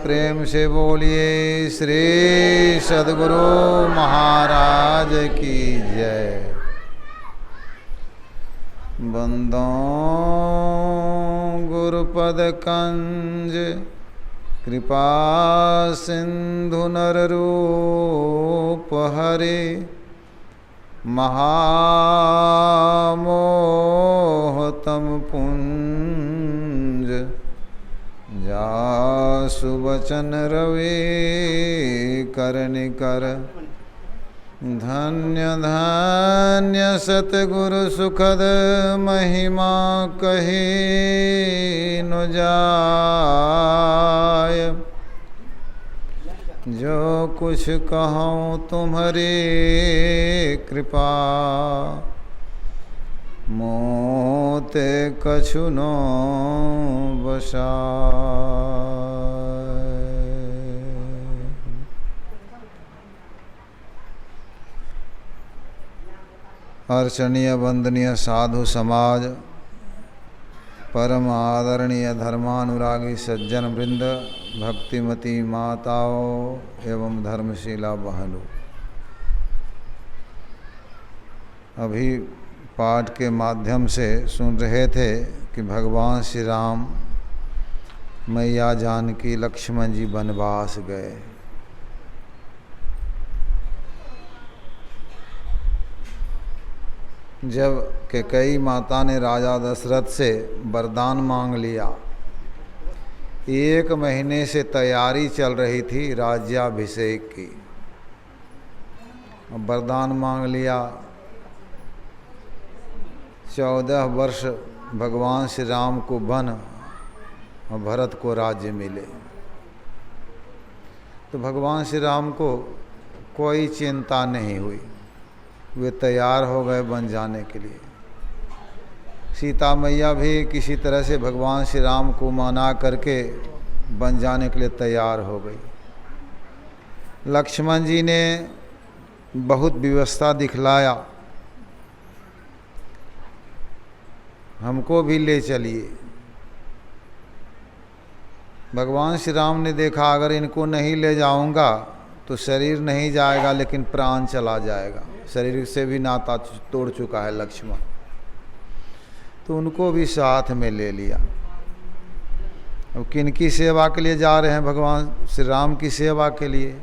प्रेम से बोलिए श्री सद्गुरु महाराज की जय। बंदो गुरुपद कंज कृपा सिंधु नर रूप हरे महामोहतम पुंज जासु वचन रवि करनिकर धन्य धन्य सतगुरु सुखद महिमा कही न जाय। जो कुछ कहूँ तुम्हारी कृपा मोते कछु नो बसाय। अर्चनीय वंदनीय साधु समाज, परम आदरणीय धर्मानुरागी सज्जन वृंद, भक्तिमती माताओं एवं धर्मशीला बहनों, अभी पाठ के माध्यम से सुन रहे थे कि भगवान श्री राम मैया जानकी लक्ष्मण जी वनवास गए। जब कैकेयी माता ने राजा दशरथ से वरदान मांग लिया, 1 महीने से तैयारी चल रही थी राज्याभिषेक की। वरदान मांग लिया, 14 वर्ष भगवान श्री राम को वन और भरत को राज्य मिले। तो भगवान श्री राम को कोई चिंता नहीं हुई, वे तैयार हो गए बन जाने के लिए। सीता मैया भी किसी तरह से भगवान श्री राम को मना करके बन जाने के लिए तैयार हो गई। लक्ष्मण जी ने बहुत व्यवस्था दिखलाया, हमको भी ले चलिए। भगवान श्री राम ने देखा अगर इनको नहीं ले जाऊंगा तो शरीर नहीं जाएगा लेकिन प्राण चला जाएगा। शरीर से भी नाता तोड़ चुका है लक्ष्मण, तो उनको भी साथ में ले लिया। अब किनकी सेवा के लिए जा रहे हैं? भगवान श्री राम की सेवा के लिए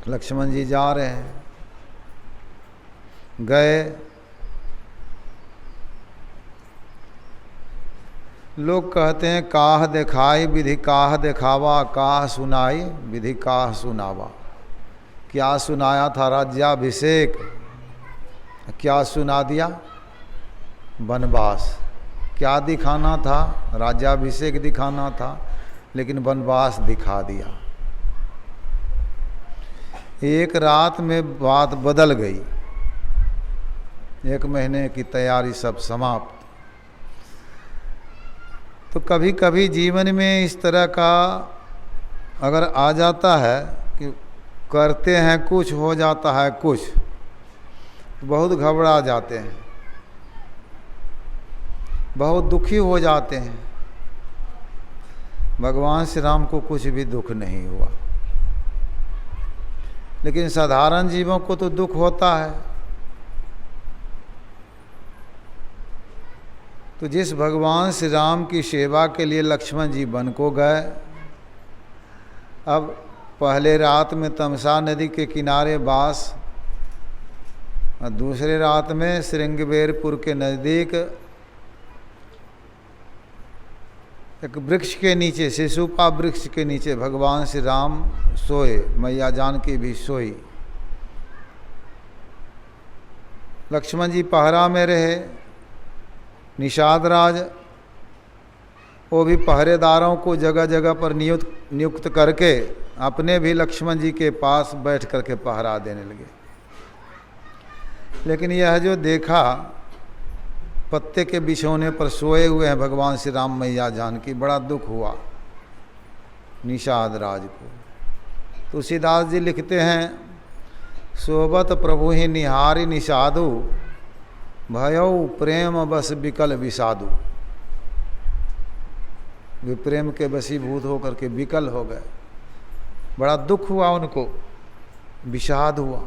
लक्ष्मण जी जा रहे हैं। गए, लोग कहते हैं काह दिखाई विधि काह दिखावा, काह सुनाई विधि काह सुनावा। क्या सुनाया था? राज्याभिषेक। क्या सुना दिया? वनवास। क्या दिखाना था? राज्याभिषेक दिखाना था, लेकिन वनवास दिखा दिया। एक रात में बात बदल गई। 1 महीने की तैयारी सब समाप्त। तो कभी कभी जीवन में इस तरह का अगर आ जाता है कि करते हैं कुछ, हो जाता है कुछ, तो बहुत घबरा जाते हैं, बहुत दुखी हो जाते हैं। भगवान श्री राम को कुछ भी दुख नहीं हुआ, लेकिन साधारण जीवों को तो दुख होता है। तो जिस भगवान श्री राम की सेवा के लिए लक्ष्मण जी वन को गए, अब पहले रात में तमसा नदी के किनारे बास, और दूसरे रात में श्रृंगबेरपुर के नज़दीक एक वृक्ष के नीचे, शिशुपा वृक्ष के नीचे भगवान श्री राम सोए, मैया जानकी भी सोई। लक्ष्मण जी पहरा में रहे। निषाद राज वो भी पहरेदारों को जगह जगह पर नियुक्त करके अपने भी लक्ष्मण जी के पास बैठ करके पहरा देने लगे। लेकिन यह जो देखा पत्ते के बिछौने पर सोए हुए हैं भगवान श्री राम मैया जानकी, बड़ा दुख हुआ निषाद राज को। तुलसीदास जी लिखते हैं, सोबत प्रभु ही निहारी निषादु, भयउ प्रेम बस विकल विषादु। वे प्रेम के वशीभूत होकर के विकल हो गए। बड़ा दुख हुआ उनको, विषाद हुआ।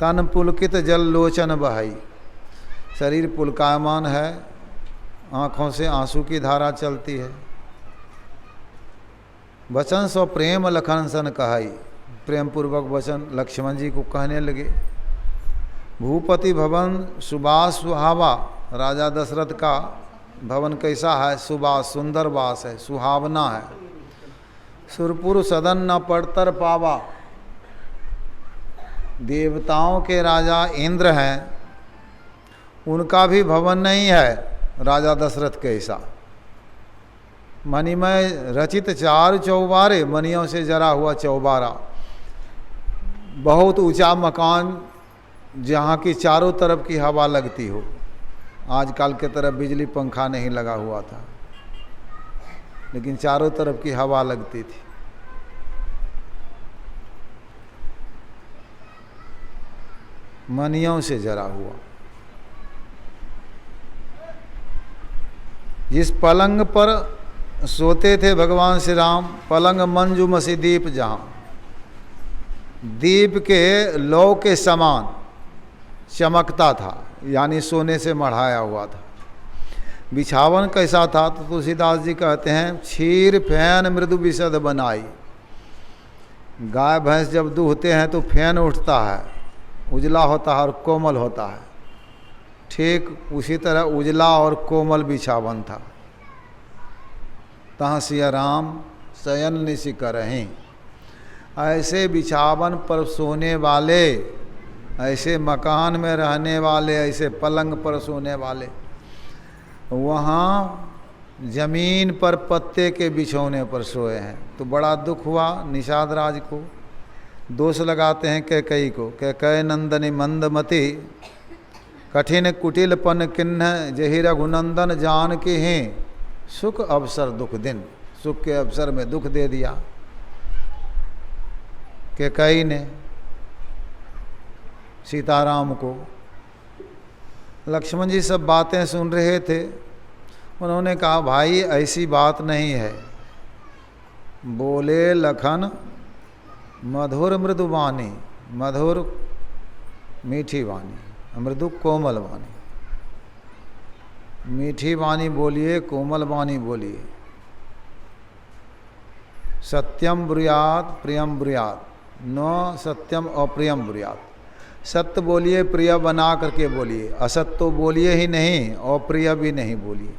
तन पुलकित जल लोचन बहाई, शरीर पुलकायमान है, आँखों से आंसू की धारा चलती है। वचन सो प्रेम लखन सन कहाई, प्रेम पूर्वक वचन लक्ष्मण जी को कहने लगे। भूपति भवन सुबास सुहावा, राजा दशरथ का भवन कैसा है? सुबास, सुंदर वास है, सुहावना है। सुरपुर सदन न पड़तर पावा, देवताओं के राजा इंद्र हैं, उनका भी भवन नहीं है राजा दशरथ के ऐसा। मणिमय रचित चार चौबारे, मणियों से जरा हुआ चौबारा, बहुत ऊंचा मकान जहाँ की चारों तरफ की हवा लगती हो। आजकल के तरफ बिजली पंखा नहीं लगा हुआ था, लेकिन चारों तरफ की हवा लगती थी। मनियों से जरा हुआ। जिस पलंग पर सोते थे भगवान श्री राम, पलंग मंजू मसी दीप जहाँ, दीप के लौ के समान चमकता था, यानी सोने से मढ़ाया हुआ था। बिछावन कैसा था? तो तुलसीदास जी कहते हैं, क्षीर फैन मृदु विशद बनाई। गाय भैंस जब दूहते हैं तो फैन उठता है, उजला होता है और कोमल होता है। ठीक उसी तरह उजला और कोमल बिछावन था। तहाँ सिया राम शयन निशि करहीं, ऐसे बिछावन पर सोने वाले, ऐसे मकान में रहने वाले, ऐसे पलंग पर सोने वाले, वहाँ जमीन पर पत्ते के बिछौने पर सोए हैं। तो बड़ा दुख हुआ निषाद राज को। दोष लगाते हैं कैकेयी को, कैकेयी नंदनी मंदमती, कठिन कुटिलपन किन्ह जहि रघुनंदन जान के हैं, सुख अवसर दुख दिन। सुख के अवसर में दुख दे दिया कैकेयी ने सीताराम को। लक्ष्मण जी सब बातें सुन रहे थे। उन्होंने कहा, भाई ऐसी बात नहीं है। बोले लखन मधुर मृदु वाणी, मधुर मीठी वाणी, मृदु कोमल वाणी। मीठी वाणी बोलिए, कोमल वाणी बोलिए। सत्यम ब्रूयात प्रियम ब्रूयात, न सत्यम अप्रियम ब्रूयात। सत्य बोलिए, प्रिय बना करके बोलिए। असत्य तो बोलिए ही नहीं, अप्रिय भी नहीं बोलिए।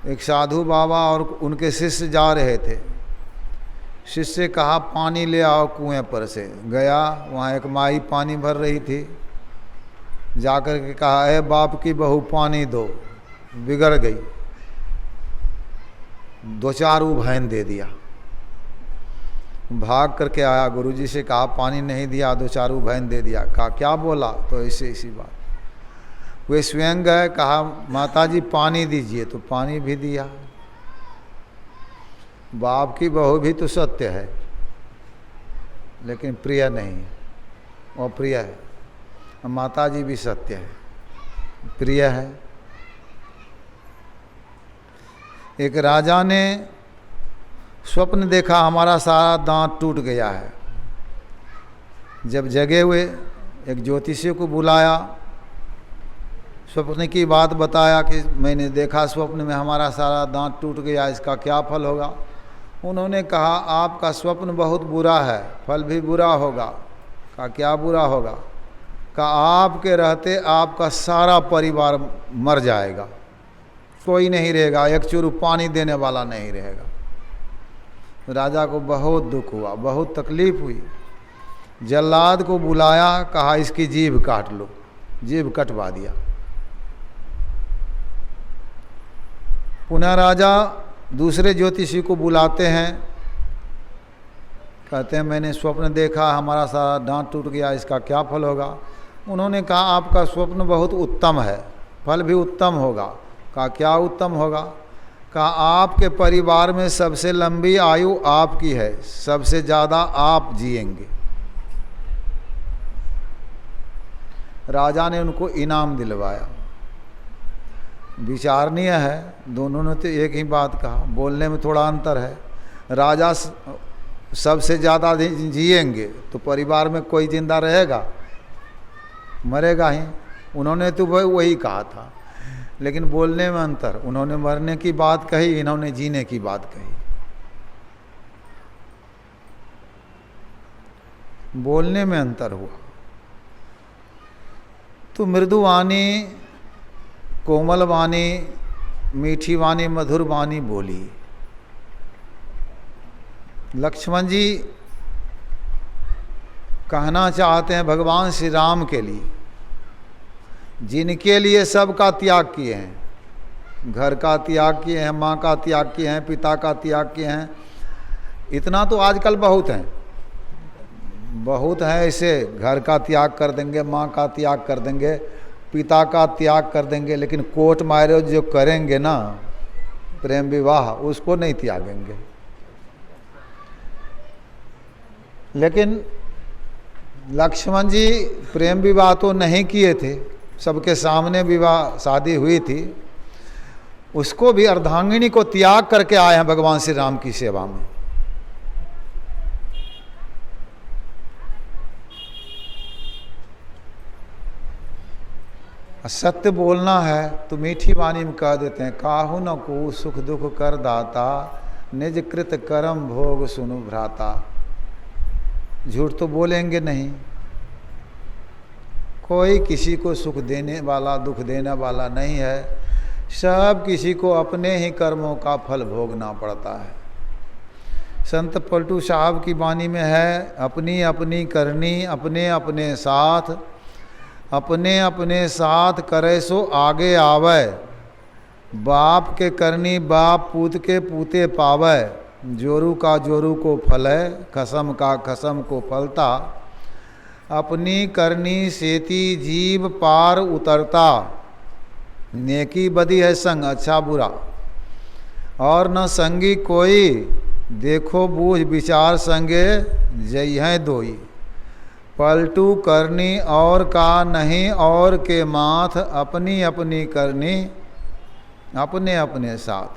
एक साधु बाबा और उनके शिष्य जा रहे थे। शिष्य से कहा, पानी ले आओ कुएं पर से। गया, वहाँ एक माई पानी भर रही थी। जाकर के कहा, ए बाप की बहू पानी दो। बिगड़ गई, दो चार उभैन दे दिया। भाग करके आया, गुरुजी से कहा पानी नहीं दिया, दो चार उभैन दे दिया। कहा क्या बोला? तो ऐसे इसी बात। वे स्वयं गए, कहा माताजी पानी दीजिए, तो पानी भी दिया। बाप की बहू भी तो सत्य है, लेकिन प्रिय नहीं है, वो प्रिय है। माताजी भी सत्य है, प्रिय है। एक राजा ने स्वप्न देखा, हमारा सारा दांत टूट गया है। जब जगे हुए एक ज्योतिषी को बुलाया, स्वप्न की बात बताया कि मैंने देखा स्वप्न में हमारा सारा दांत टूट गया, इसका क्या फल होगा? उन्होंने कहा, आपका स्वप्न बहुत बुरा है, फल भी बुरा होगा। कहा क्या बुरा होगा? कहा आपके रहते आपका सारा परिवार मर जाएगा, कोई नहीं रहेगा, एक चुरु पानी देने वाला नहीं रहेगा। राजा को बहुत दुख हुआ, बहुत तकलीफ हुई। जल्लाद को बुलाया, कहा इसकी जीभ काट लो। जीभ कटवा दिया। पुनः राजा दूसरे ज्योतिषी को बुलाते हैं, कहते हैं मैंने स्वप्न देखा, हमारा सारा दांत टूट गया, इसका क्या फल होगा? उन्होंने कहा आपका स्वप्न बहुत उत्तम है, फल भी उत्तम होगा। कहा क्या उत्तम होगा? कहा आपके परिवार में सबसे लंबी आयु आपकी है, सबसे ज़्यादा आप जिएंगे। राजा ने उनको इनाम दिलवाया। विचारणीय है। दोनों ने तो एक ही बात कहा, बोलने में थोड़ा अंतर है। राजा सबसे ज़्यादा जिएंगे तो परिवार में कोई जिंदा रहेगा, मरेगा ही। उन्होंने तो वही कहा था, लेकिन बोलने में अंतर। उन्होंने मरने की बात कही, इन्होंने जीने की बात कही। बोलने में अंतर हुआ। तो मृदु वाणी, कोमल वाणी, मीठी वाणी, मधुर वाणी बोली। लक्ष्मण जी कहना चाहते हैं भगवान श्री राम के लिए, जिनके लिए सब का त्याग किए हैं, घर का त्याग किए हैं, माँ का त्याग किए हैं, पिता का त्याग किए हैं। इतना तो आजकल बहुत है, बहुत है ऐसे। घर का त्याग कर देंगे, माँ का त्याग कर देंगे, पिता का त्याग कर देंगे, लेकिन कोर्ट मैरिज जो करेंगे ना, प्रेम विवाह, उसको नहीं त्यागेंगे। लेकिन लक्ष्मण जी प्रेम विवाह तो नहीं किए थे, सबके सामने विवाह शादी हुई थी, उसको भी अर्धांगिनी को त्याग करके आए हैं भगवान श्री राम की सेवा में। सत्य बोलना है तो मीठी वाणी में कह देते हैं, काहू न को सुख दुख कर दाता, निज कृत कर्म भोग सुनु भ्राता। झूठ तो बोलेंगे नहीं। कोई किसी को सुख देने वाला, दुख देने वाला नहीं है। सब किसी को अपने ही कर्मों का फल भोगना पड़ता है। संत पलटू साहब की वाणी में है, अपनी अपनी करनी अपने अपने साथ, अपने अपने साथ करे सो आगे आवे। बाप के करनी बाप पूत के पूते पावे। जोरू का जोरू को फले, खसम का खसम को फलता। अपनी करनी सेती जीव पार उतरता। नेकी बदी है संग अच्छा बुरा, और न संगी कोई, देखो बूझ विचार संगे जय हैं दोई। पलटू करनी और का नहीं, और के माथ, अपनी अपनी करनी अपने अपने साथ।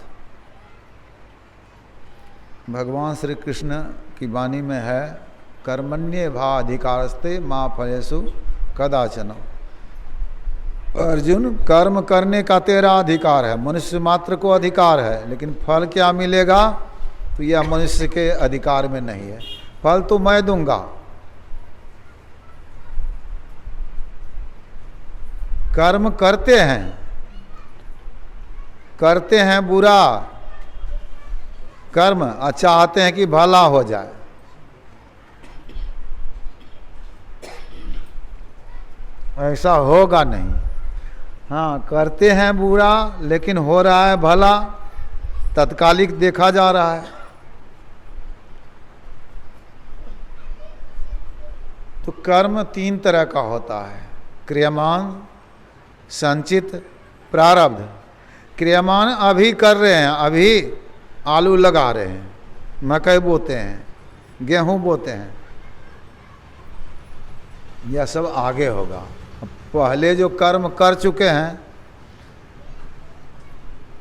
भगवान श्री कृष्ण की वाणी में है, कर्मण्ये भा अधिकारस्ते माँ फलेषु कदाचन। अर्जुन, कर्म करने का तेरा अधिकार है, मनुष्य मात्र को अधिकार है, लेकिन फल क्या मिलेगा तो यह मनुष्य के अधिकार में नहीं है। फल तो मैं दूंगा। कर्म करते हैं बुरा कर्म, चाहते हैं कि भला हो जाए। ऐसा होगा नहीं। हाँ, करते हैं बुरा लेकिन हो रहा है भला, तत्कालिक देखा जा रहा है। तो कर्म तीन तरह का होता है, क्रियमान, संचित, प्रारब्ध। क्रियमान अभी कर रहे हैं, अभी आलू लगा रहे हैं, मकई बोते हैं, गेहूं बोते हैं, यह सब आगे होगा। पहले जो कर्म कर चुके हैं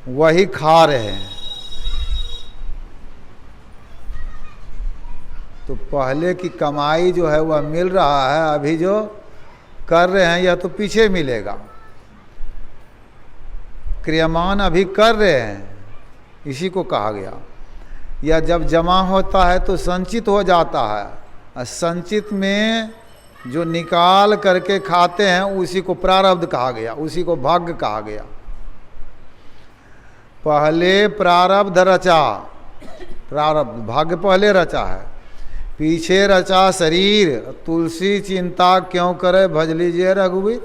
वही खा रहे हैं। तो पहले की कमाई जो है वह मिल रहा है, अभी जो कर रहे हैं यह तो पीछे मिलेगा। क्रियमान अभी कर रहे हैं, इसी को कहा गया। या जब जमा होता है तो संचित हो जाता है, और संचित में जो निकाल करके खाते हैं उसी को प्रारब्ध कहा गया, उसी को भाग्य कहा गया। पहले प्रारब्ध रचा, प्रारब्ध भाग्य पहले रचा है, पीछे रचा शरीर। तुलसी चिंता क्यों करे, भज लीजिए रघुवीर।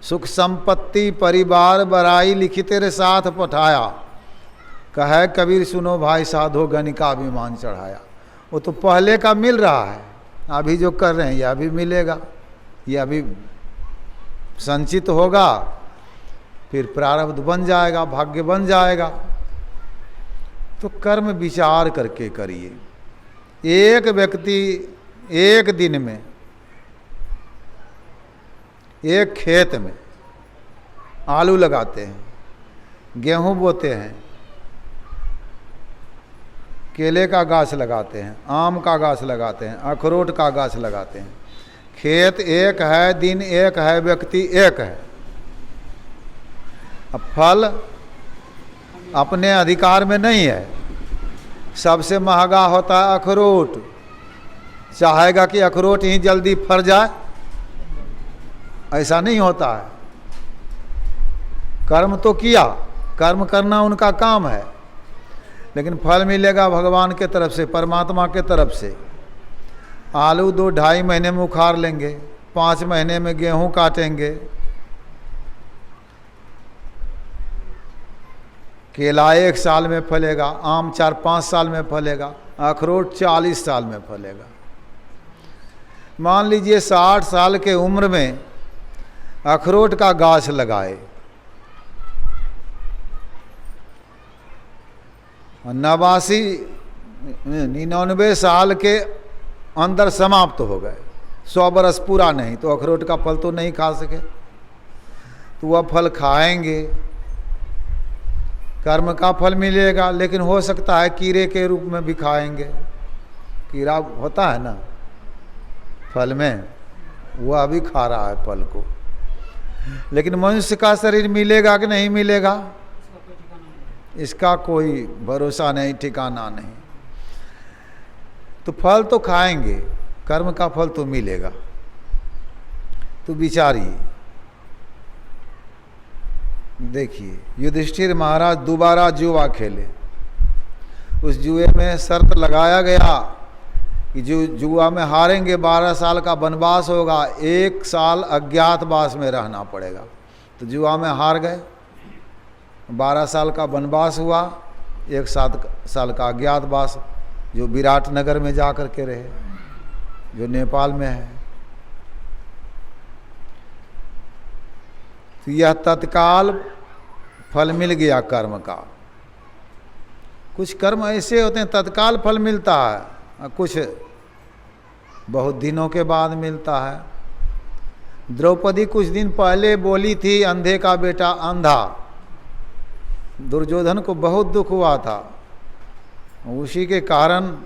सुख संपत्ति परिवार बराई, लिखी तेरे साथ पठाया। कहे कबीर सुनो भाई साधो, गणिका अभिमान चढ़ाया। वो तो पहले का मिल रहा है, अभी जो कर रहे हैं यह भी मिलेगा, यह भी संचित होगा, फिर प्रारब्ध बन जाएगा, भाग्य बन जाएगा। तो कर्म विचार करके करिए। एक व्यक्ति एक दिन में एक खेत में आलू लगाते हैं, गेहूं बोते हैं, केले का गाछ लगाते हैं, आम का गाछ लगाते हैं, अखरोट का गाछ लगाते हैं। खेत एक है, दिन एक है, व्यक्ति एक है। अब फल अपने अधिकार में नहीं है। सबसे महंगा होता है अखरोट। चाहेगा कि अखरोट ही जल्दी फर जाए? ऐसा नहीं होता है। कर्म तो किया, कर्म करना उनका काम है, लेकिन फल मिलेगा भगवान के तरफ से, परमात्मा के तरफ से। आलू 2-2.5 महीने में उखाड़ लेंगे, 5 महीने में गेहूं काटेंगे, केला 1 साल में फलेगा, आम 4-5 साल में फलेगा, अखरोट 40 साल में फलेगा। मान लीजिए 60 साल के उम्र में अखरोट का गाछ लगाए, 99 साल के अंदर समाप्त हो गए, 100 बरस पूरा नहीं, तो अखरोट का फल तो नहीं खा सके। तो वह फल खाएंगे, कर्म का फल मिलेगा, लेकिन हो सकता है कीड़े के रूप में भी खाएंगे। कीड़ा होता है ना फल में, वह अभी खा रहा है फल को। लेकिन मनुष्य का शरीर मिलेगा कि नहीं मिलेगा, इसका कोई भरोसा नहीं, ठिकाना नहीं। तो फल तो खाएंगे, कर्म का फल तो मिलेगा। तो विचारिए, देखिए युधिष्ठिर महाराज दोबारा जुआ खेले। उस जुए में शर्त लगाया गया कि जो जुआ में हारेंगे 12 साल का वनवास होगा, 1 साल अज्ञातवास में रहना पड़ेगा। तो जुआ में हार गए, 12 साल का वनवास हुआ, 1 साल का अज्ञातवास, जो विराट नगर में जा कर के रहे, जो नेपाल में है। तो यह तत्काल फल मिल गया कर्म का। कुछ कर्म ऐसे होते हैं तत्काल फल मिलता है, कुछ बहुत दिनों के बाद मिलता है। द्रौपदी कुछ दिन पहले बोली थी अंधे का बेटा अंधा, दुर्योधन को बहुत दुख हुआ था। उसी के कारण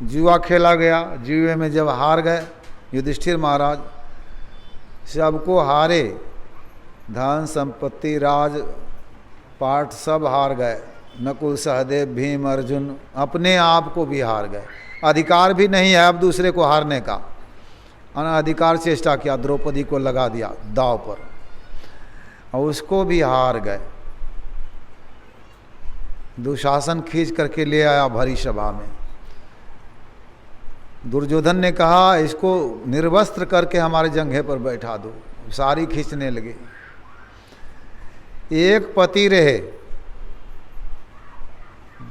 जुआ खेला गया। जुए में जब हार गए युधिष्ठिर महाराज, सबको हारे, धन संपत्ति राज पाठ सब हार गए। नकुल सहदेव भीम अर्जुन अपने आप को भी हार गए। अधिकार भी नहीं है अब दूसरे को हारने का। अनाधिकार चेष्टा किया, द्रौपदी को लगा दिया दांव पर और उसको भी हार गए। दुशासन खींच करके ले आया भरी सभा में। दुर्योधन ने कहा इसको निर्वस्त्र करके हमारे जंघे पर बैठा दो। सारी खींचने लगे। एक पति रहे,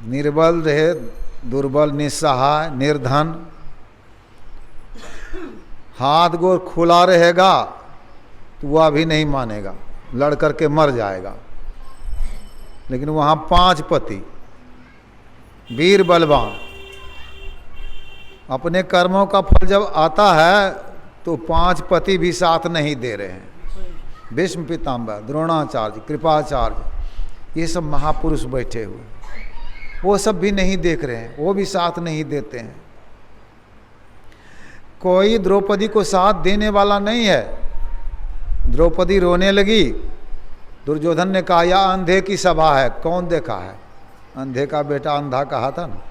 निर्बल रहे, दुर्बल, निस्सहाय, निर्धन, हाथ गोर खुला रहेगा तो वह भी नहीं मानेगा, लड़ करके मर जाएगा। लेकिन वहाँ 5 पति, वीर बलवान, अपने कर्मों का फल जब आता है तो 5 पति भी साथ नहीं दे रहे हैं। भीष्म पितामह, द्रोणाचार्य, कृपाचार्य, ये सब महापुरुष बैठे हुए, वो सब भी नहीं देख रहे हैं, वो भी साथ नहीं देते हैं। कोई द्रौपदी को साथ देने वाला नहीं है। द्रौपदी रोने लगी। दुर्योधन ने कहा यह अंधे की सभा है, कौन देखा है? अंधे का बेटा अंधा कहा था ना।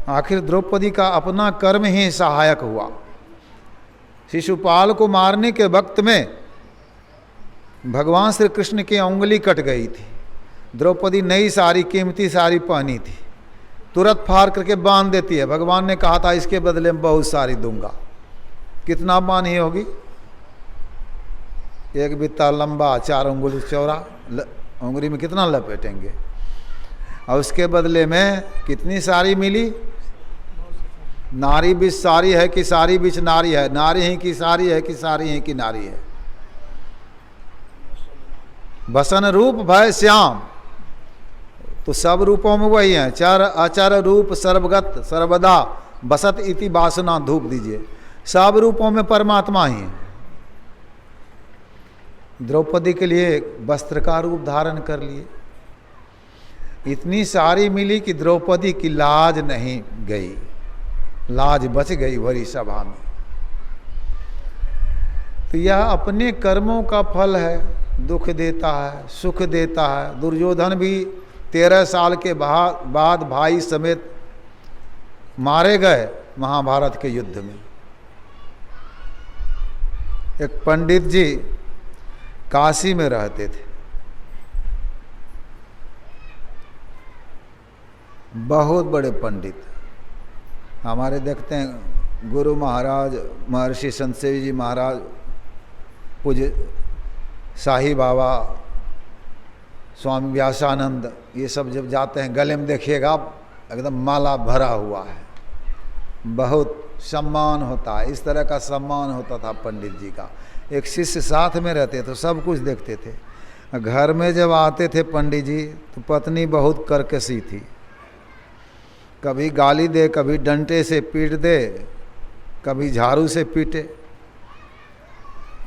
आखिर द्रौपदी का अपना कर्म ही सहायक हुआ। शिशुपाल को मारने के वक्त में भगवान श्री कृष्ण की उंगली कट गई थी। द्रौपदी नई साड़ी, कीमती साड़ी पहनी थी, तुरंत फाड़ करके बांध देती है। भगवान ने कहा था इसके बदले में बहुत सारी दूंगा। कितना बांधी होगी? 1 बित्ता लंबा, 4 उंगली चौड़ा, उंगली में कितना लपेटेंगे? और उसके बदले में कितनी साड़ी मिली? नारी बीच साड़ी है कि साड़ी बीच नारी है? नारी ही की साड़ी है कि साड़ी ही की नारी है? बसन रूप भय श्याम, तो सब रूपों में वही है। चर अचर रूप सर्वगत सर्वदा बसत इति वासना धूप दीजिए। सब रूपों में परमात्मा ही है। द्रौपदी के लिए वस्त्र का रूप धारण कर लिए, इतनी सारी मिली कि द्रौपदी की लाज नहीं गई, लाज बच गई भरी सभा में। तो यह अपने कर्मों का फल है, दुख देता है, सुख देता है। दुर्योधन भी 13 साल के बाद भाई समेत मारे गए महाभारत के युद्ध में। एक पंडित जी काशी में रहते थे, बहुत बड़े पंडित। हमारे देखते हैं गुरु महाराज, महर्षि संतसेवी जी महाराज, पूज्य शाही बाबा, स्वामी व्यासानंद, ये सब जब जाते हैं गले में देखिएगा एकदम माला भरा हुआ है, बहुत सम्मान होता है। इस तरह का सम्मान होता था पंडित जी का। एक शिष्य साथ में रहते तो सब कुछ देखते थे। घर में जब आते थे पंडित जी तो पत्नी बहुत कर्कशी थी, कभी गाली दे, कभी डंडे से पीट दे, कभी झाड़ू से पीटे।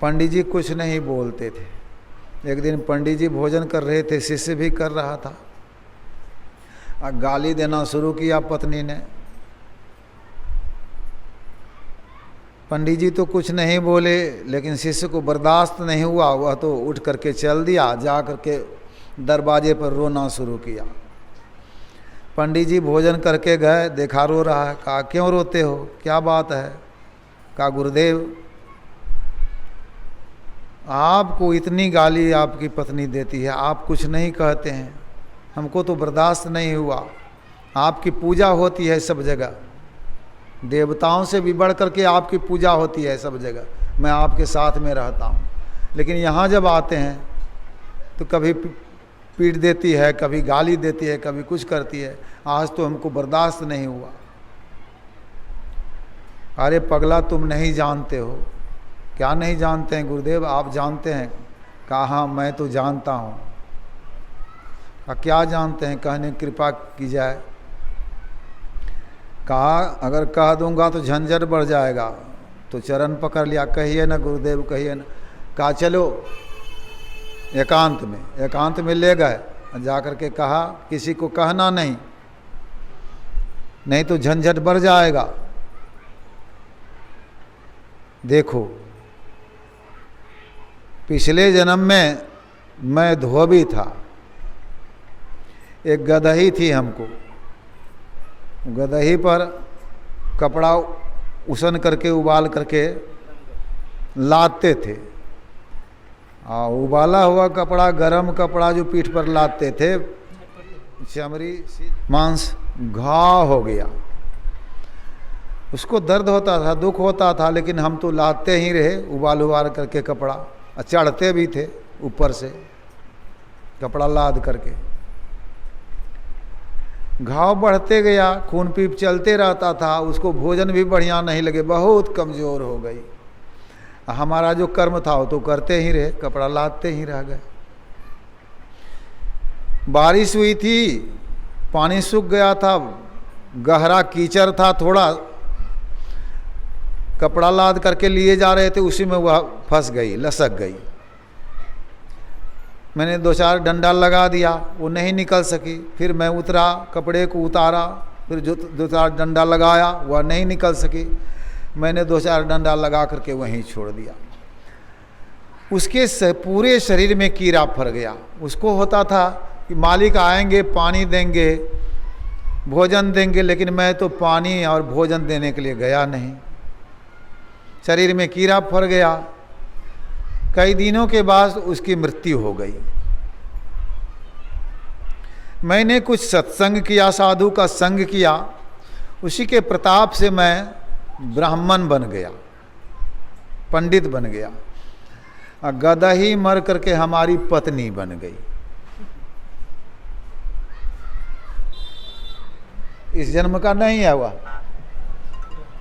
पंडित जी कुछ नहीं बोलते थे। एक दिन पंडित जी भोजन कर रहे थे, शिष्य भी कर रहा था, गाली देना शुरू किया पत्नी ने। पंडित जी तो कुछ नहीं बोले, लेकिन शिष्य को बर्दाश्त नहीं हुआ, वह तो उठ करके चल दिया, जा करके दरवाजे पर रोना शुरू किया। पंडित जी भोजन करके गए, देखा रो रहा है, कहा क्यों रोते हो, क्या बात है? कहा गुरुदेव आपको इतनी गाली आपकी पत्नी देती है, आप कुछ नहीं कहते हैं, हमको तो बर्दाश्त नहीं हुआ। आपकी पूजा होती है सब जगह, देवताओं से भी बढ़ करके आपकी पूजा होती है सब जगह, मैं आपके साथ में रहता हूँ, लेकिन यहाँ जब आते हैं तो कभी पीट देती है, कभी गाली देती है, कभी कुछ करती है, आज तो हमको बर्दाश्त नहीं हुआ। अरे पगला तुम नहीं जानते हो। क्या नहीं जानते हैं गुरुदेव, आप जानते हैं? कहा हाँ मैं तो जानता हूँ। कहा क्या जानते हैं, कहने कृपा की जाए। कहा अगर कह दूंगा तो झंझट बढ़ जाएगा, तो चरण पकड़ लिया, कहिए ना गुरुदेव कहिए ना। कहा चलो एकांत में ले गए, जा कर के कहा किसी को कहना नहीं, नहीं तो झंझट बढ़ जाएगा। देखो पिछले जन्म में मैं धोबी था, एक गदही थी हमको, गदही पर कपड़ा उसन करके उबाल करके लादते थे। उबाला हुआ कपड़ा, गरम कपड़ा जो पीठ पर लादते थे, चमड़ी मांस घाव हो गया, उसको दर्द होता था, दुख होता था, लेकिन हम तो लादते ही रहे उबाल करके कपड़ा, चढ़ते भी थे ऊपर से कपड़ा लाद करके। घाव बढ़ते गया, खून पीप चलते रहता था, उसको भोजन भी बढ़िया नहीं लगे, बहुत कमज़ोर हो गई। हमारा जो कर्म था वो तो करते ही रहे, कपड़ा लादते ही रह गए। बारिश हुई थी, पानी सूख गया था, गहरा कीचड़ था थोड़ा, कपड़ा लाद करके लिए जा रहे थे, उसी में वह फंस गई, लसक गई। मैंने 2-4 डंडा लगा दिया, वो नहीं निकल सकी। फिर मैं उतरा, कपड़े को उतारा, फिर जो 2-4 डंडा लगाया, वह नहीं निकल सकी। मैंने 2-4 डंडा लगा करके वहीं छोड़ दिया। उसके पूरे शरीर में कीड़ा फर गया। उसको होता था कि मालिक आएंगे, पानी देंगे, भोजन देंगे, लेकिन मैं तो पानी और भोजन देने के लिए गया नहीं। शरीर में कीड़ा फर गया। कई दिनों के बाद उसकी मृत्यु हो गई। मैंने कुछ सत्संग किया, साधु का संग किया, उसी के प्रताप से मैं ब्राह्मण बन गया, पंडित बन गया। गदही मर करके हमारी पत्नी बन गई। इस जन्म का नहीं है वह,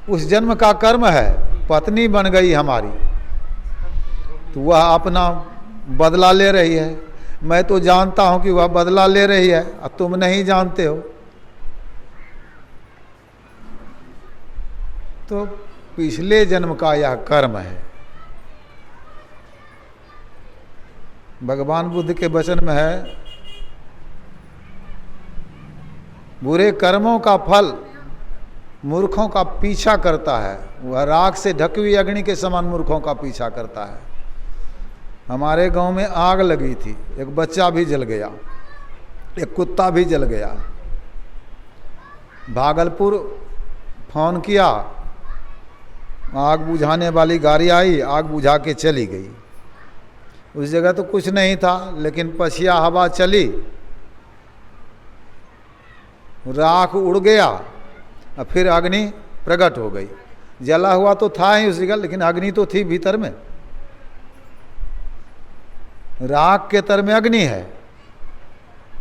उस जन्म का कर्म है, पत्नी बन गई हमारी, तो वह अपना बदला ले रही है। मैं तो जानता हूं कि वह बदला ले रही है, और तुम नहीं जानते हो। तो पिछले जन्म का यह कर्म है। भगवान बुद्ध के वचन में है, बुरे कर्मों का फल मूर्खों का पीछा करता है, वह राख से ढकी हुई अग्नि के समान मूर्खों का पीछा करता है। हमारे गांव में आग लगी थी, एक बच्चा भी जल गया, एक कुत्ता भी जल गया। भागलपुर फोन किया, आग बुझाने वाली गाड़ी आई, आग बुझा के चली गई। उस जगह तो कुछ नहीं था, लेकिन पछिया हवा चली, राख उड़ गया और फिर अग्नि प्रकट हो गई। जला हुआ तो था ही उस जगह, लेकिन अग्नि तो थी भीतर में। राख के तर में अग्नि है,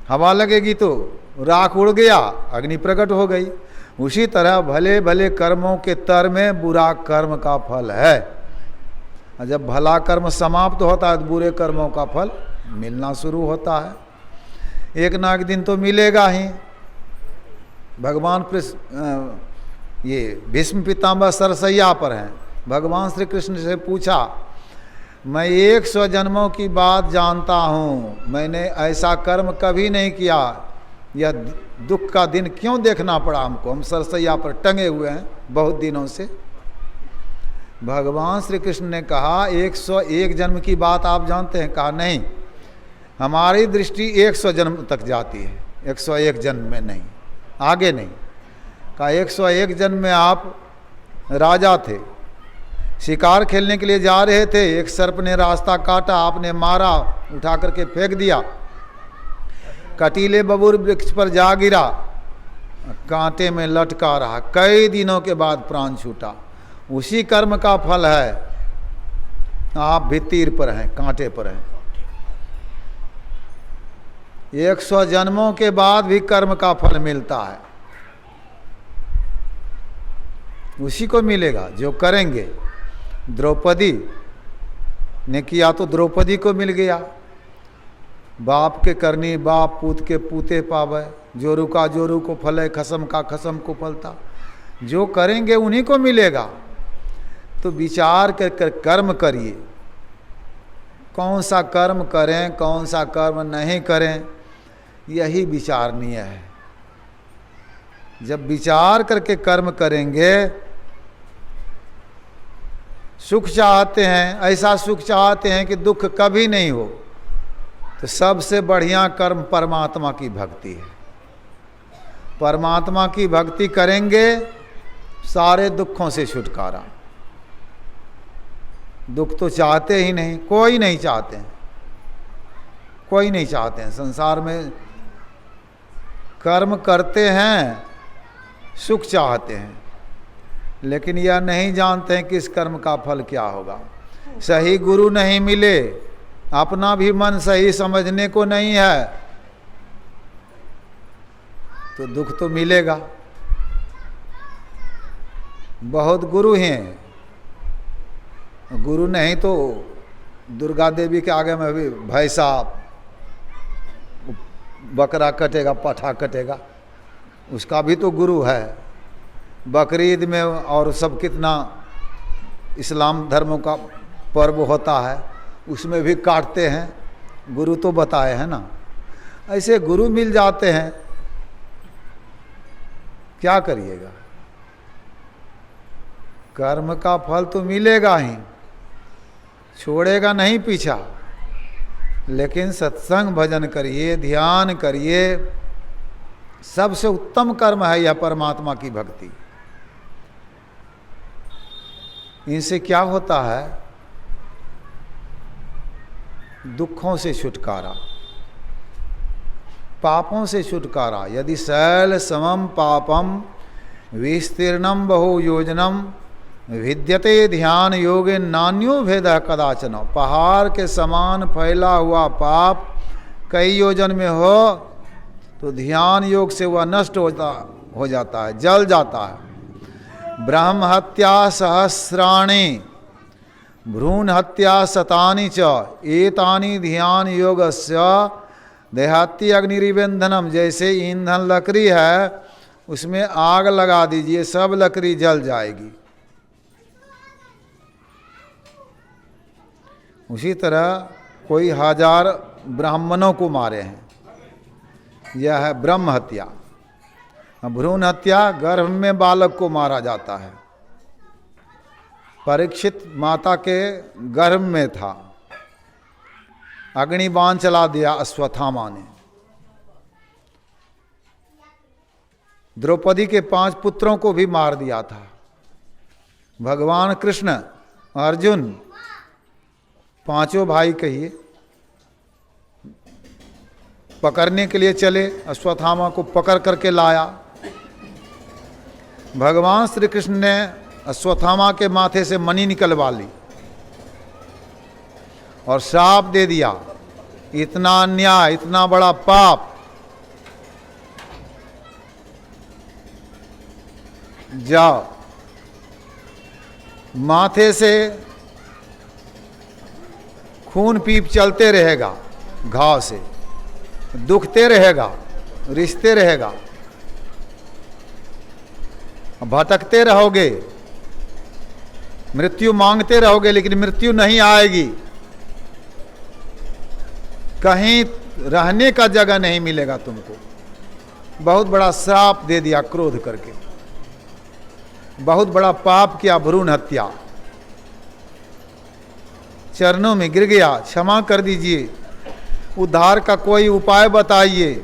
हवा लगेगी तो राख उड़ गया, अग्नि प्रकट हो गई। उसी तरह भले भले कर्मों के तर में बुरा कर्म का फल है। और जब भला कर्म समाप्त होता है तो बुरे कर्मों का फल मिलना शुरू होता है। एक ना एक दिन तो मिलेगा ही। भगवान ये भीष्म पितामह सरसैया पर हैं। भगवान श्री कृष्ण से पूछा, मैं 100 जन्मों की बात जानता हूँ, मैंने ऐसा कर्म कभी नहीं किया, यह दुख का दिन क्यों देखना पड़ा हमको? हम सरसैया पर टंगे हुए हैं बहुत दिनों से। भगवान श्री कृष्ण ने कहा, 101 जन्म की बात आप जानते हैं? कहा नहीं, हमारी दृष्टि 100 जन्म तक जाती है, 101 जन्म में नहीं, आगे नहीं। कहा 101 जन्म में आप राजा थे, शिकार खेलने के लिए जा रहे थे, एक सर्प ने रास्ता काटा, आपने मारा, उठा करके फेंक दिया, कटीले बबूर वृक्ष पर जा गिरा, कांटे में लटका रहा, कई दिनों के बाद प्राण छूटा। उसी कर्म का फल है, आप भी तीर पर हैं, कांटे पर हैं। 100 जन्मों के बाद भी कर्म का फल मिलता है, उसी को मिलेगा जो करेंगे। द्रौपदी ने किया तो द्रौपदी को मिल गया। बाप के करनी बाप, पूत के पूते पावे, जोरू का जोरू को फले, खसम का खसम को फलता। जो करेंगे उन्हीं को मिलेगा। तो विचार कर कर्म करिए, कौन सा कर्म करें, कौन सा कर्म नहीं करें, यही विचारणीय है। जब विचार करके कर्म करेंगे, सुख चाहते हैं, ऐसा सुख चाहते हैं कि दुख कभी नहीं हो, तो सबसे बढ़िया कर्म परमात्मा की भक्ति है। परमात्मा की भक्ति करेंगे, सारे दुखों से छुटकारा। दुख तो चाहते ही नहीं, कोई नहीं चाहते हैं, कोई नहीं चाहते हैं। संसार में कर्म करते हैं, सुख चाहते हैं, लेकिन यह नहीं जानते हैं कि इस कर्म का फल क्या होगा। सही गुरु नहीं मिले, अपना भी मन सही समझने को नहीं है, तो दुख तो मिलेगा। बहुत गुरु हैं, गुरु नहीं तो दुर्गा देवी के आगे में भी भैंसा, बकरा कटेगा, पाठा कटेगा, उसका भी तो गुरु है। बकरीद में और सब कितना इस्लाम धर्मों का पर्व होता है, उसमें भी काटते हैं, गुरु तो बताए हैं ना। ऐसे गुरु मिल जाते हैं, क्या करिएगा? कर्म का फल तो मिलेगा ही, छोड़ेगा नहीं पीछा। लेकिन सत्संग भजन करिए, ध्यान करिए, सबसे उत्तम कर्म है यह परमात्मा की भक्ति। इनसे क्या होता है? दुखों से छुटकारा, पापों से छुटकारा। यदि शैल समम पापम विस्तीर्णम बहु योजनम विद्यते ध्यान योगे नान्यो भेद कदाचन। पहाड़ के समान फैला हुआ पाप कई योजन में हो तो ध्यान योग से वह नष्ट हो जाता है, जल जाता है। ब्रह्म हत्या सहस्राणि भ्रूण हत्या शतानि च एतानि ध्यान योगस्य देहाती अग्निरिवेंधनम। जैसे ईंधन लकड़ी है, उसमें आग लगा दीजिए, सब लकड़ी जल जाएगी, उसी तरह कोई 1000 ब्राह्मणों को मारे हैं, यह है ब्रह्म हत्या। भ्रूण हत्या, गर्भ में बालक को मारा जाता है। परीक्षित माता के गर्भ में था, अग्निबाण चला दिया अश्वत्थामा ने। द्रौपदी के 5 पुत्रों को भी मार दिया था। भगवान कृष्ण, अर्जुन, 5 भाई कहिए, पकड़ने के लिए चले, अश्वत्थामा को पकड़ करके लाया। भगवान श्री कृष्ण ने अश्वत्थामा के माथे से मणि निकलवा ली और श्राप दे दिया, इतना अन्याय, इतना बड़ा पाप, जाओ माथे से खून पीप चलते रहेगा, घाव से दुखते रहेगा, रिश्ते रहेगा, भटकते रहोगे, मृत्यु मांगते रहोगे, लेकिन मृत्यु नहीं आएगी। कहीं रहने का जगह नहीं मिलेगा तुमको। बहुत बड़ा श्राप दे दिया क्रोध करके, बहुत बड़ा पाप किया, भ्रूण हत्या। चरणों में गिर गया, क्षमा कर दीजिए, उद्धार का कोई उपाय बताइए।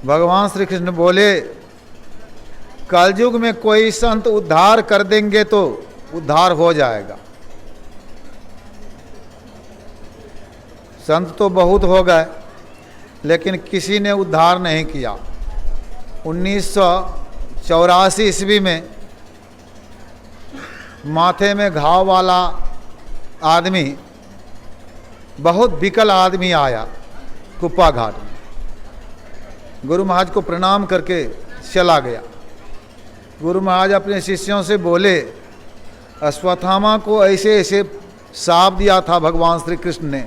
भगवान श्री कृष्ण बोले, कलयुग में कोई संत उद्धार कर देंगे तो उद्धार हो जाएगा। संत तो बहुत हो गए, लेकिन किसी ने उद्धार नहीं किया। 1984 ईस्वी में माथे में घाव वाला आदमी, बहुत विकल आदमी आया कुप्पा घाट में, गुरु महाराज को प्रणाम करके चला गया। गुरु महाराज अपने शिष्यों से बोले, अश्वत्थामा को ऐसे ऐसे शाप दिया था भगवान श्री कृष्ण ने,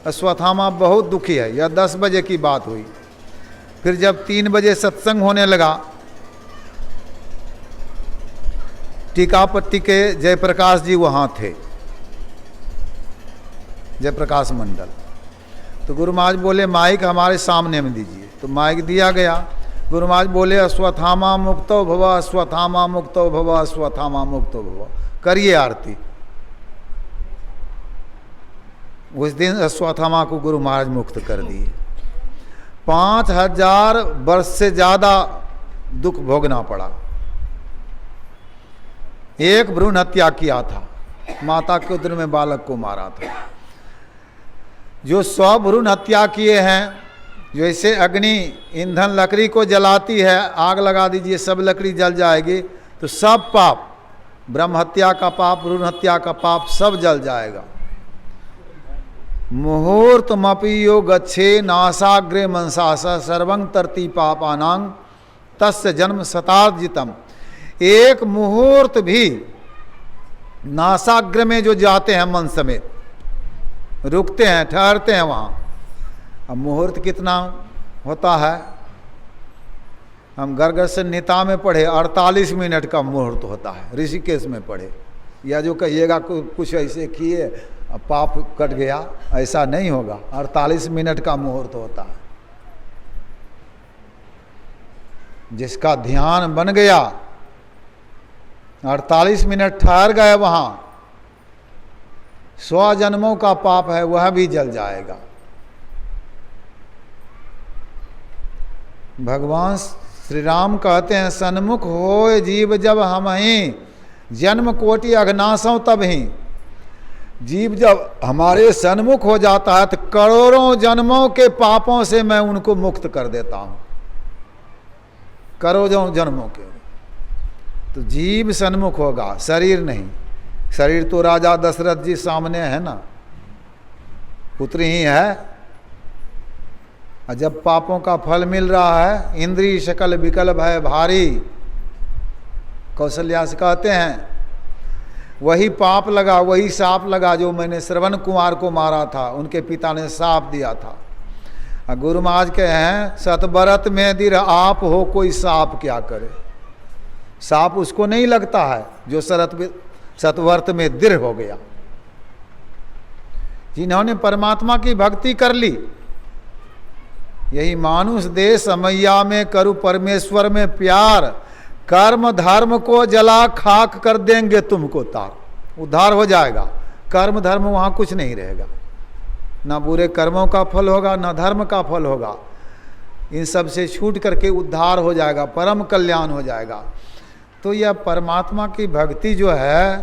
अश्वत्थामा बहुत दुखी है। यह 10 बजे की बात हुई। फिर जब 3 बजे सत्संग होने लगा, टीकापट्टी के जयप्रकाश जी वहाँ थे, जयप्रकाश मंडल। तो गुरु महाराज बोले, माइक हमारे सामने में दीजिए। तो माइक दिया गया। गुरु महाराज बोले, अश्वत्थामा मुक्तो भव, अश्वत्थामा मुक्तो भव, अश्वत्थामा मुक्तो भव, करिए आरती। उस दिन अश्वत्थामा को गुरु महाराज मुक्त कर दिए। 5000 वर्ष से ज़्यादा दुख भोगना पड़ा। एक भ्रूण हत्या किया था, माता के उदर में बालक को मारा था। जो 100 भ्रूण हत्या किए हैं, जैसे अग्नि ईंधन लकड़ी को जलाती है, आग लगा दीजिए सब लकड़ी जल जाएगी, तो सब पाप, ब्रह्म हत्या का पाप, भ्रूण हत्या का पाप सब जल जाएगा। मुहूर्तमपि यो गच्छे नासाग्रे मनसास सर्वं तरती पापानां तस्य जन्म शतार्जितम। एक मुहूर्त भी नासाग्र में जो जाते हैं मन समेत, रुकते हैं, ठहरते हैं वहाँ। अब मुहूर्त कितना होता है? हम गर्ग संहिता में पढ़े 48 मिनट का मुहूर्त होता है, ऋषिकेश में पढ़े। या जो कहिएगा कुछ ऐसे किए पाप कट गया, ऐसा नहीं होगा। 48 मिनट का मुहूर्त होता है। जिसका ध्यान बन गया, 48 मिनट ठहर गए वहाँ, 100 जन्मों का पाप है वह भी जल जाएगा। भगवान श्री राम कहते हैं, सन्मुख होए जीव जब हम ही, जन्म कोटि अघनासों तब ही। जीव जब हमारे सन्मुख हो जाता है तो करोड़ों जन्मों के पापों से मैं उनको मुक्त कर देता हूं, करोड़ों जन्मों के। तो जीव सन्मुख होगा, शरीर नहीं। शरीर तो राजा दशरथ जी सामने है ना, पुत्र ही है। और जब पापों का फल मिल रहा है, इंद्रिय शकल विकल्प है भारी, कौशल्या से कहते हैं, वही पाप लगा, वही साप लगा जो मैंने श्रवण कुमार को मारा था, उनके पिता ने साप दिया था। और गुरु महाराज कहे हैं, सतबरत में दिर आप हो, कोई साप क्या करे। साप उसको नहीं लगता है जो सतवर्त में दिर हो गया। जिन्होंने परमात्मा की भक्ति कर ली, यही मानुष देश मैया में करूँ परमेश्वर में प्यार, कर्म धर्म को जला खाक कर देंगे तुमको तार। उद्धार हो जाएगा, कर्म धर्म वहाँ कुछ नहीं रहेगा, ना बुरे कर्मों का फल होगा ना धर्म का फल होगा। इन सब से छूट करके उद्धार हो जाएगा, परम कल्याण हो जाएगा। तो यह परमात्मा की भक्ति जो है,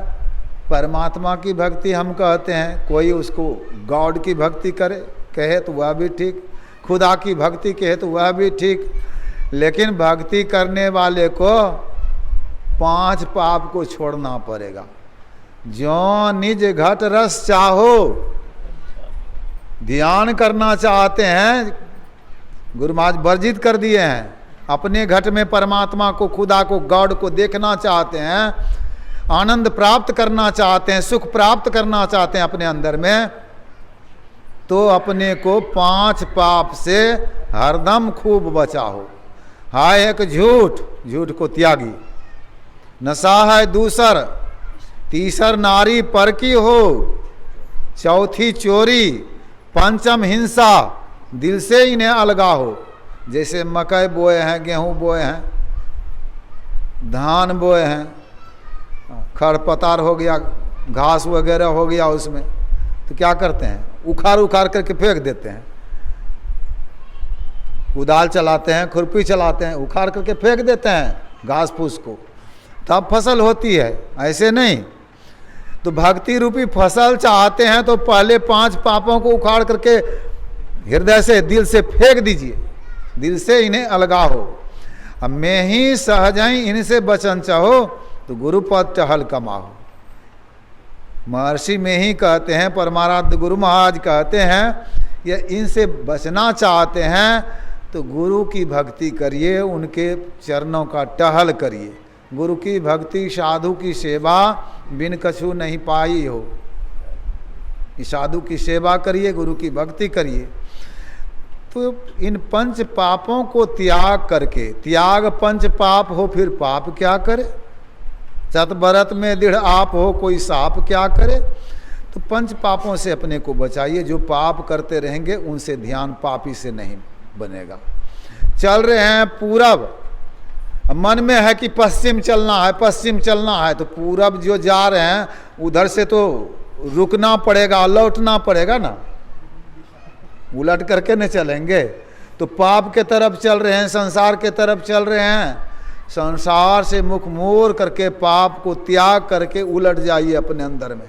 परमात्मा की भक्ति हम कहते हैं, कोई उसको गॉड की भक्ति करे कहे तो वह भी ठीक, खुदा की भक्ति कहे तो वह भी ठीक, लेकिन भक्ति करने वाले को 5 पाप को छोड़ना पड़ेगा। जो निज घट रस चाहो, ध्यान करना चाहते हैं, गुरु महाराज वर्जित कर दिए हैं। अपने घट में परमात्मा को, खुदा को, गॉड को देखना चाहते हैं, आनंद प्राप्त करना चाहते हैं, सुख प्राप्त करना चाहते हैं अपने अंदर में, तो अपने को 5 पाप से हरदम खूब बचाओ। हाय एक झूठ, झूठ को त्यागी, नशा है दूसर, तीसर नारी पर की हो, चौथी चोरी, पंचम हिंसा, दिल से इन्हें अलगा हो। जैसे मकई बोए हैं, गेहूं बोए हैं, धान बोए हैं, खरपतवार हो गया, घास वगैरह हो गया उसमें, तो क्या करते हैं, उखाड़ उखाड़ करके फेंक देते हैं। कुदाल चलाते हैं, खुरपी चलाते हैं, उखाड़ करके फेंक देते हैं घास फूस को, तब फसल होती है, ऐसे नहीं। तो भक्ति रूपी फसल चाहते हैं तो पहले 5 पापों को उखाड़ करके हृदय से, दिल से फेंक दीजिए, दिल से इन्हें अलगा हो। अब मैं ही सहजई इनसे बचन चाहो, तो गुरुपद टहल कमाओ। महर्षि में ही कहते हैं, परमाराध्य गुरु महाराज कहते हैं, ये इनसे बचना चाहते हैं तो गुरु की भक्ति करिए, उनके चरणों का टहल करिए। गुरु की भक्ति, साधु की सेवा बिन कछु नहीं पाई हो। साधु की सेवा करिए, गुरु की भक्ति करिए। तो इन 5 पापों को त्याग करके, त्याग 5 पाप हो फिर पाप क्या करे, सतभरत में दृढ़ आप हो कोई साप क्या करे। तो 5 पापों से अपने को बचाइए। जो पाप करते रहेंगे उनसे ध्यान पापी से नहीं बनेगा। चल रहे हैं पूरब, मन में है कि पश्चिम चलना है, पश्चिम चलना है, तो पूरब जो जा रहे हैं उधर से तो रुकना पड़ेगा, लौटना पड़ेगा ना, उलट करके नहीं चलेंगे। तो पाप के तरफ चल रहे हैं, संसार के तरफ चल रहे हैं, संसार से मुख मोड़ करके पाप को त्याग करके उलट जाइए अपने अंदर में,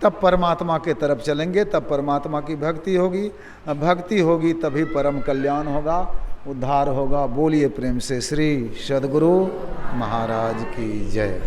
तब परमात्मा के तरफ चलेंगे, तब परमात्मा की भक्ति होगी। भक्ति होगी तभी परम कल्याण होगा, उद्धार होगा। बोलिए प्रेम से श्री सद्गुरु महाराज की जय।